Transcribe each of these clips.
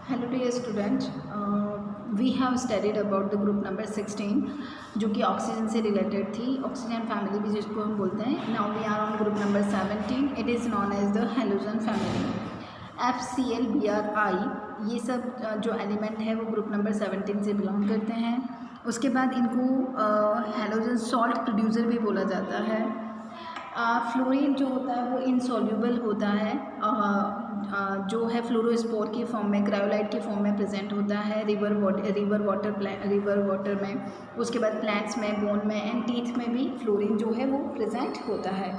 Hello dear student, we have studied about the group number 16 जो कि oxygen से related थी। ऑक्सीजन फैमिली भी जिसको हम बोलते हैं। Now we are on group number 17। It is known as the halogen family. FCl BrI ये सब जो एलिमेंट है वो ग्रुप नंबर 17 से बिलोंग करते हैं। उसके बाद इनको हेलोजन सॉल्ट प्रोड्यूसर भी बोला जाता है। फ्लोरीन जो होता है वो इनसॉल्यूबल होता है, जो है फ्लोरोस्पोर की फॉर्म में, क्रायोलाइट की फॉर्म में प्रेजेंट होता है रिवर वाटर में। उसके बाद प्लांट्स में, बोन में एंड टीथ में भी फ्लोरीन जो है वो प्रेजेंट होता है।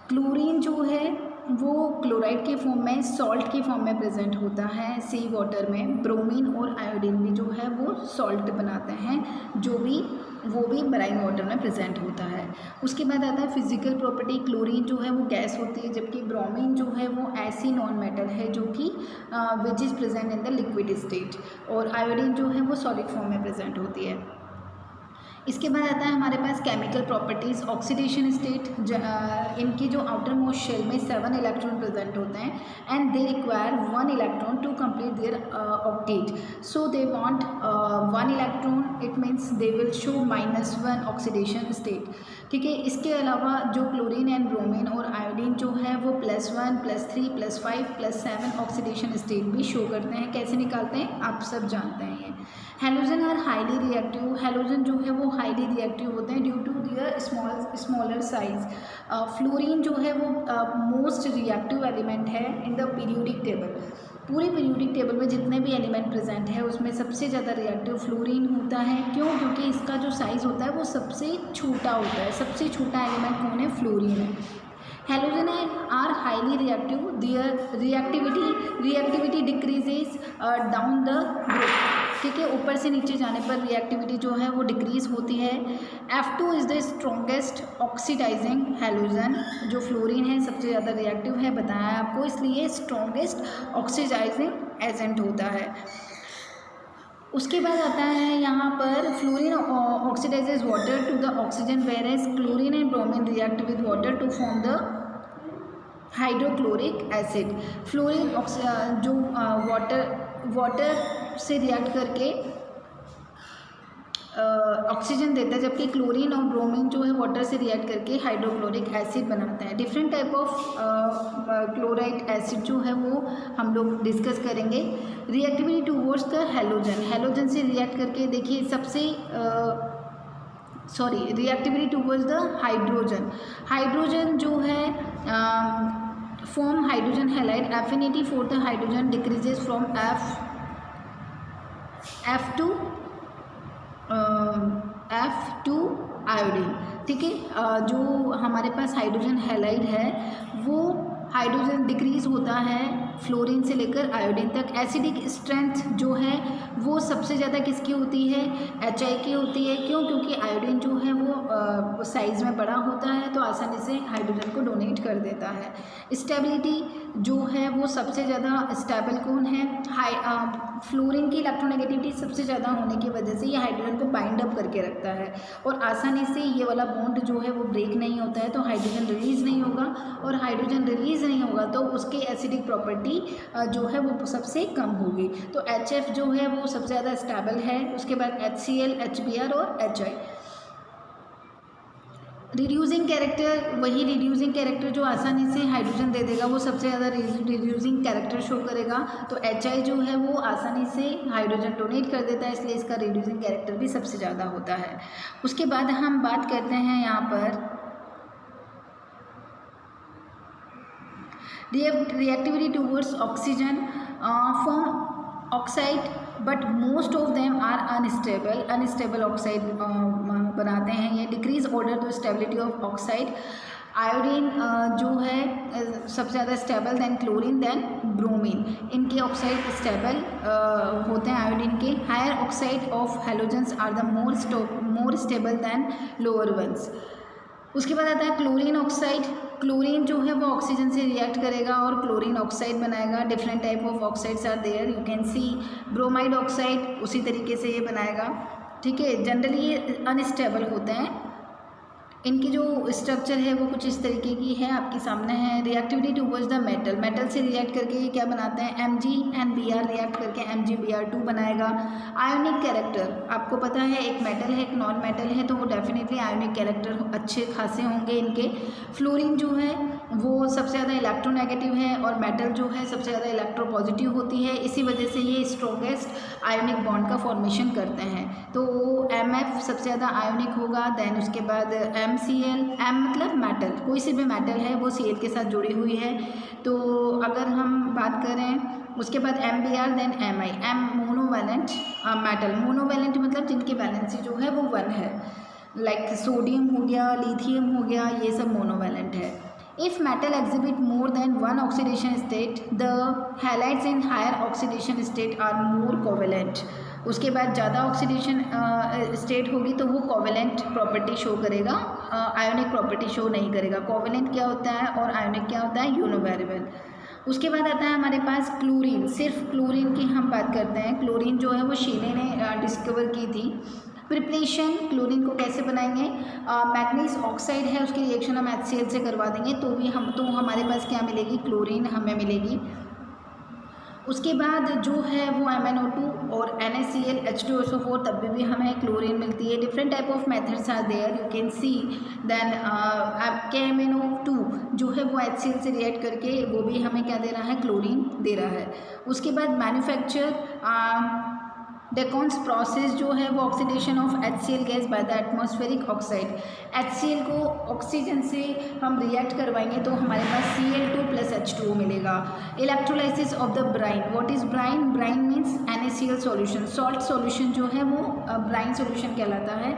क्लोरीन जो है वो क्लोराइड के फॉर्म में, सॉल्ट की फॉर्म में प्रेजेंट होता है सी वाटर में। ब्रोमीन और आयोडीन भी जो है वो सॉल्ट बनाते हैं, वो भी मराइन वाटर में प्रेजेंट होता है। उसके बाद आता है फिजिकल प्रॉपर्टी। क्लोरीन जो है वो गैस होती है, जबकि ब्रोमीन जो है वो ऐसी नॉन मेटल है जो कि which is present in the liquid state, और आयोडीन जो है वो सॉलिड फॉर्म में प्रेजेंट होती है। इसके बाद आता है हमारे पास केमिकल प्रॉपर्टीज़। ऑक्सीडेशन स्टेट, इनकी जो आउटर मोस्ट शेल में 7 इलेक्ट्रॉन प्रेजेंट होते हैं and they require 1 electron to complete their octet, so they want 1 electron, it means they will show -1 oxidation state. ठीक है। इसके अलावा जो क्लोरीन एंड ब्रोमीन और आयोडीन जो है वो +1, +3, +5, +7 ऑक्सीडेशन स्टेट भी शो करते हैं। कैसे निकालते हैं आप सब जानते हैं ये। Halogen are highly reactive. Halogen जो है वो हाईली रिएक्टिव होते हैं due to their smaller size. Fluorine जो है वो मोस्ट रिएक्टिव एलिमेंट है इन द पीरियोडिक टेबल। पूरे पीरियोडिक टेबल में जितने भी एलिमेंट प्रेजेंट है उसमें सबसे ज़्यादा रिएक्टिव फ्लोरीन होता है। क्यों? क्योंकि इसका जो साइज़ होता है वो सबसे छोटा होता है। सबसे छोटा एलिमेंट कौन है? फ्लोरीन है। Halogen are highly reactive, their reactivity decreases down the group. ठीक है, ऊपर से नीचे जाने पर रिएक्टिविटी जो है वो डिक्रीज होती है। F2 is the strongest oxidising halogen. जो फ्लोरीन है सबसे ज़्यादा रिएक्टिव है, बताया आपको, इसलिए स्ट्रॉन्गेस्ट ऑक्सीडाइजिंग एजेंट होता है। उसके बाद आता है यहाँ पर fluorine oxidises water to the oxygen, whereas chlorine and bromine react with water to form the hydrochloric acid. Fluorine जो वाटर से रिएक्ट करके ऑक्सीजन देता है, जबकि क्लोरीन और ब्रोमीन जो है वाटर से रिएक्ट करके हाइड्रोक्लोरिक एसिड बनाते हैं। Different type of chloride acid जो है वो हम लोग डिस्कस करेंगे। रिएक्टिविटी टूवर्ड्स द हेलोजन से रिएक्ट करके देखिए रिएक्टिविटी टूवर्ड्स द हाइड्रोजन जो है form hydrogen halide. Affinity for the hydrogen decreases from F2 iodine. ठीक है, जो हमारे पास हाइड्रोजन हैलाइड है वो हाइड्रोजन डिक्रीज होता है फ्लोरीन से लेकर आयोडीन तक। एसिडिक स्ट्रेंथ जो है वो सबसे ज़्यादा किसकी होती है? HI की होती है। क्यों? क्योंकि आयोडीन जो है वो साइज़ में बड़ा होता है तो आसानी से हाइड्रोजन को डोनेट कर देता है। स्टेबिलिटी जो है वो सबसे ज़्यादा स्टेबल कौन है? फ्लोरीन की इलेक्ट्रोनेगेटिविटी सबसे ज़्यादा होने की वजह से ये हाइड्रोजन को बाइंड अप करके रखता है और आसानी से ये वाला बॉन्ड जो है वो ब्रेक नहीं होता है, तो हाइड्रोजन रिलीज़ नहीं होगा, और हाइड्रोजन रिलीज़ नहीं होगा तो उसकी एसिडिक प्रॉपर्टी जो है वो सबसे कम होगी। तो HF जो है वो सबसे ज़्यादा स्टेबल है। उसके बाद HCl, HBr और HI। रिड्यूसिंग कैरेक्टर, वही रिड्यूसिंग कैरेक्टर जो आसानी से हाइड्रोजन दे देगा वो सबसे ज़्यादा रिड्यूसिंग कैरेक्टर शो करेगा। तो HI जो है वो आसानी से हाइड्रोजन डोनेट कर देता है, इसलिए इसका रिड्यूसिंग कैरेक्टर भी सबसे ज़्यादा होता है। उसके बाद हम बात करते हैं यहाँ पर reactivity towards oxygen from oxide, but most of them are unstable oxide बनाते हैं ये। Decrease order to stability of oxide. Iodine जो है सबसे ज़्यादा stable than chlorine than bromine. इनके ऑक्साइड स्टेबल होते हैं आयोडीन के। Higher oxide of halogens are the more stable than lower ones. उसके बाद आता है क्लोरीन ऑक्साइड। क्लोरीन जो है वो ऑक्सीजन से रिएक्ट करेगा और क्लोरीन ऑक्साइड बनाएगा। Different type of oxides are there, you can see. Bromide oxide उसी तरीके से ये बनाएगा। ठीक है, जनरली ये अनस्टेबल होते हैं। इनकी जो स्ट्रक्चर है वो कुछ इस तरीके की है, आपके सामने है। Reactivity towards the metal, metal से रिएक्ट करके ये क्या बनाते हैं, Mg&Br रिएक्ट करके Mg-Br2 बनाएगा। आयोनिक कैरेक्टर, आपको पता है एक मेटल है एक नॉन मेटल है, तो वो डेफिनेटली आयोनिक कैरेक्टर अच्छे खासे होंगे इनके। फ्लोरीन जो है वो सबसे ज़्यादा इलेक्ट्रोनेगेटिव है और मेटल जो है सबसे ज़्यादा इलेक्ट्रोपॉजिटिव होती है, इसी वजह से ये स्ट्रॉन्गेस्ट आयोनिक बॉन्ड का फॉर्मेशन करते हैं। तो Mf सबसे ज़्यादा आयोनिक होगा। देन उसके बाद MCl, M मतलब मेटल, कोई सी भी मेटल है वो Cl के साथ जुड़ी हुई है। तो अगर हम बात करें उसके बाद MBr then Mi, M monovalent metal, monovalent मतलब जिनकी वैलेंसी जो है वो 1 है, लाइक सोडियम हो गया, लिथियम हो गया, ये सब मोनोवैलेंट है। If metal exhibit more than one oxidation state, the halides in higher oxidation state are more covalent. उसके बाद ज़्यादा ऑक्सीडेशन स्टेट होगी तो वो कोवेलेंट प्रॉपर्टी शो करेगा, आयोनिक प्रॉपर्टी शो नहीं करेगा। कोवेलेंट क्या होता है और आयोनिक क्या होता है, यूनिवेरिएबल। उसके बाद आता है हमारे पास क्लोरीन, सिर्फ क्लोरीन की हम बात करते हैं। क्लोरीन जो है वो शीले ने डिस्कवर की थी। प्रिपरेशन, क्लोरीन को कैसे बनाएंगे, मैग्नीज ऑक्साइड है उसकी रिएक्शन हम HCl से करवा देंगे तो हमारे पास क्या मिलेगी, क्लोरीन हमें मिलेगी। उसके बाद जो है वो MnO2 और NaCl H2SO4, तब भी हमें क्लोरीन मिलती है। Different type of methods are there, you can see. Then KMnO2 जो है वो HCl से रिएक्ट करके वो भी हमें क्या दे रहा है, क्लोरीन दे रहा है। उसके बाद मैन्युफैक्चर डेकॉन्स प्रोसेस जो है वो oxidation of HCl gas by the atmospheric oxide. HCl को ऑक्सीजन से हम रिएक्ट करवाएंगे तो हमारे पास Cl2 + H2O मिलेगा। Electrolysis of the brine, what is brine, brine means NaCl solution, salt solution जो है वो ब्राइन सॉल्यूशन कहलाता है।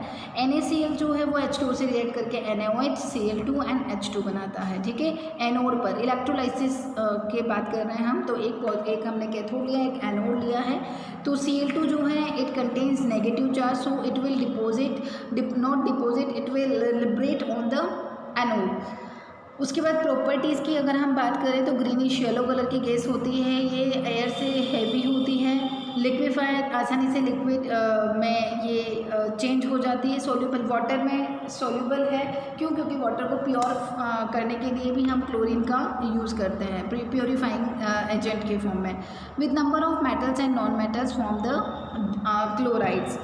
NaCl जो है वो H2O से रिएक्ट करके NaOH, Cl2 एंड H2 बनाता है, ठीक है। एनोड पर इलेक्ट्रोलाइसिस के बात कर रहे हैं हम, तो एक हमने कैथोड लिया, एक एनोड लिया है। तो Cl2 जो है it contains negative charge, so it will not deposit, it will liberate on the anode. उसके बाद प्रॉपर्टीज़ की अगर हम बात करें तो ग्रीनिश येलो कलर की गैस होती है, ये एयर से हैवी होती है, लिक्विफायर आसानी से लिक्विड में ये चेंज हो जाती है, सोल्यूबल वाटर में सोल्यूबल है। क्यों, क्योंकि वाटर को प्योर करने के लिए भी हम क्लोरीन का यूज़ करते हैं प्योरीफाइंग एजेंट के फॉर्म में। With number of metals and non metals form the chlorides.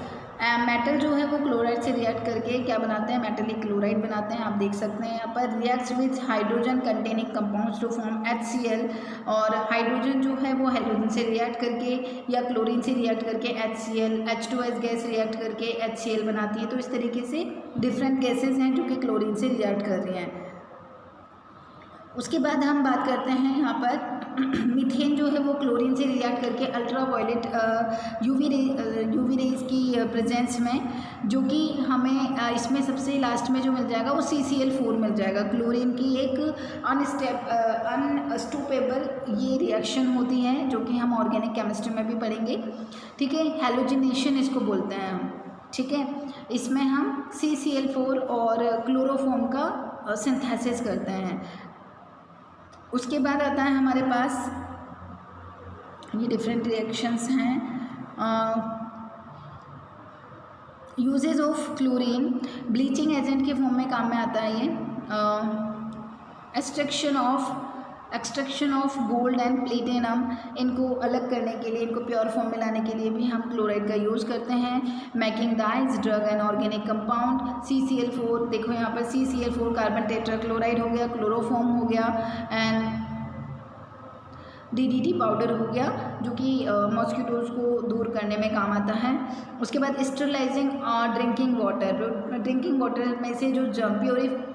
Metal जो है वो क्लोराइड से रिएक्ट करके क्या बनाते हैं, मेटलिक क्लोराइड बनाते हैं। आप देख सकते हैं यहाँ पर reacts with hydrogen containing compounds to form HCl, और हाइड्रोजन जो है वो हाइड्रोजन से रिएक्ट करके या क्लोरीन से रिएक्ट करके HCl, H2S गैस रिएक्ट करके HCl बनाती है। तो इस तरीके से डिफरेंट गैसेज हैं जो कि क्लोरीन से रिएक्ट कर रही हैं। उसके बाद हम बात करते हैं यहाँ पर मीथेन जो है वो क्लोरीन से रिएक्ट करके अल्ट्रा वायलेट यूवी रेज की प्रेजेंस में, जो कि हमें इसमें सबसे लास्ट में जो मिल जाएगा वो CCl4 मिल जाएगा। क्लोरीन की एक अनस्टॉपेबल ये रिएक्शन होती है जो कि हम ऑर्गेनिक केमिस्ट्री में भी पढ़ेंगे, ठीक है। हैलोजिनेशन इसको बोलते हैं हम, ठीक है। इसमें हम CCl4 और क्लोरोफॉर्म का सिंथेसिस करते हैं। उसके बाद आता है हमारे पास ये डिफरेंट रिएक्शंस हैं। Uses of chlorine, bleaching agent के फॉर्म में काम में आता है ये। Extraction of gold and platinum, इनको अलग करने के लिए, इनको प्योर फॉर्म में लाने के लिए भी हम क्लोराइड का यूज़ करते हैं। Making dyes, drug and organic compound. CCl4, देखो यहाँ पर CCl4 कार्बन टेट्राक्लोराइड हो गया, क्लोरोफॉर्म हो गया, एंड DDT पाउडर हो गया जो कि मॉस्किटोज़ को दूर करने में काम आता है। उसके बाद स्टरलाइजिंग ड्रिंकिंग वाटर में से जो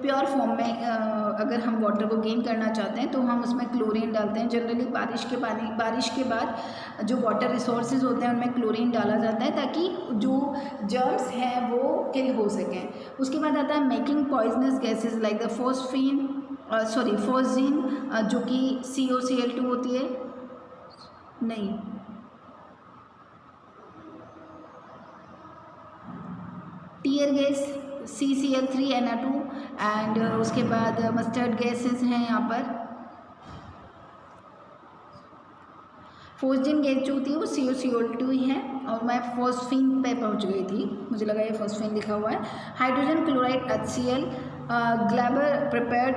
प्योर फॉर्म में अगर हम वाटर को गेन करना चाहते हैं तो हम उसमें क्लोरीन डालते हैं। जनरली बारिश के बाद जो वाटर रिसोर्सेज होते हैं उनमें क्लोरीन डाला जाता है ताकि जो जर्म्स हैं वो किल हो सकें। उसके बाद आता है making poisonous gases like the phosgene जो कि COCl2 होती है, नहीं टीयर गैस CCl3Na2, एंड उसके बाद मस्टर्ड गैसेस हैं यहाँ पर। फोस्जीन गैस जो होती है वो COCl2 ही है, और मैं फॉस्फीन पे पहुँच गई थी, मुझे लगा ये फॉस्फीन लिखा हुआ है। Hydrogen chloride HCl, Glauber prepared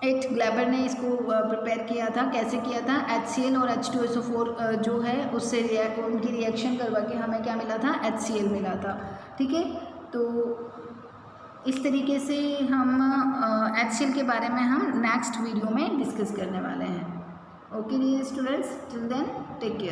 it, Glauber ने इसको प्रिपेयर किया था। कैसे किया था? HCl और H2SO4 जो है उससे उनकी रिएक्शन करवा के हमें क्या मिला था? HCl मिला था। ठीक है, तो इस तरीके से हम HCl के बारे में हम नेक्स्ट वीडियो में डिस्कस करने वाले हैं। Okay dear students, till then take care.